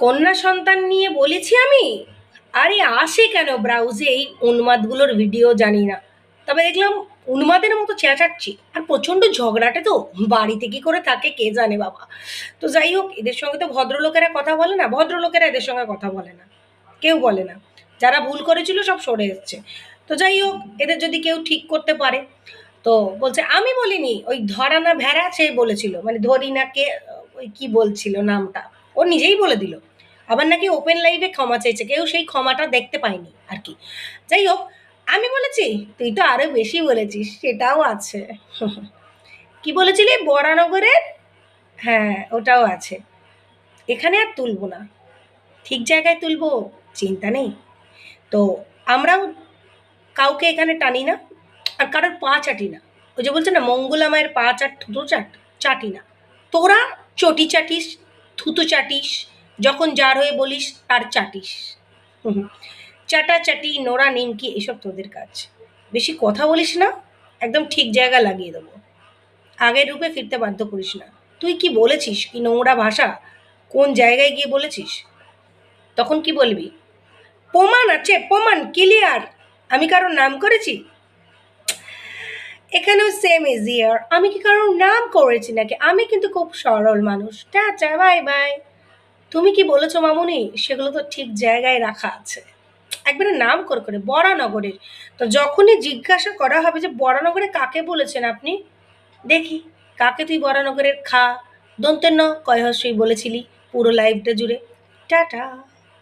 কন্যা সন্তান নিয়ে বলেছি আমি। আরে আসে কেন ব্রাউজে এই উন্মাদগুলোর ভিডিও জানি না। তবে দেখলাম উন্মাদের মতো চেঁচাচ্ছি আর প্রচণ্ড ঝগড়াটে তো বাড়িতে কি করে থাকে কে জানে বাবা। তো যাই হোক, এদের সঙ্গে তো ভদ্রলোকেরা কথা বলে না, ভদ্রলোকেরা এদের সঙ্গে কথা বলে না, কেউ বলে না। যারা ভুল করেছিল সব সরে এসছে। তো যাই হোক, এদের যদি কেউ ঠিক করতে পারে। তো বলছে আমি বলিনি, ওই ধরা না ভেড়া সে বলেছিল, মানে ধরি না কে, ওই কি বলছিল নামটা, ও নিজেই বলে দিল। আবার নাকি ওপেন লাইভে ক্ষমা চাইছে, কেউ সেই ক্ষমাটা দেখতে পায়নি আর কি। যাই হোক, আমি বলেছি তুই তো আরো বেশি বলেছিস, সেটাও আছে। কি বলেছিলি বরানগরের? হ্যাঁ, ওটাও আছে। এখানে আর তুলবো না, ঠিক জায়গায় তুলবো, চিন্তা নেই। তো আমরাও কাউকে এখানে টানি না, আর কারোর পা চাটি না। ওই যে বলছে না মঙ্গলা মায়ের পা চাট থুতু চাট, চাটি না। তোরা চটি চাটিস, থুতু চাটিস, যখন যার হয়ে বলিস তার চাটিস। হুম, চাটাচাটি নোরা নিমকি এসব তোদের কাজ। বেশি কথা বলিস না, একদম ঠিক জায়গা লাগিয়ে দেবো। আগের রূপে ফিরতে বাধ্য করিস না। তুই কি বলেছিস, কি নোংরা ভাষা, কোন জায়গায় গিয়ে বলেছিস, তখন কি বলবি? প্রমাণ আছে, প্রমাণ ক্লিয়ার। আমি কারোর নাম করেছি? এখানেও সেম ইজ ইয়ার। আমি কি কারোর নাম করেছি নাকি? আমি কিন্তু খুব সরল মানুষ। Tata, bye bye. তুমি কি বলেছো মামুনি, সেগুলো তো ঠিক জায়গায় রাখা আছে। একবারে নাম করে বরানগরের। তো যখনই জিজ্ঞাসা করা হবে যে বরানগরে কাকে বলেছেন আপনি, দেখি কাকে তুই বরানগরের খা দন্তের ন কয় হস্যই বলেছিলি পুরো লাইফটা জুড়ে। টাটা।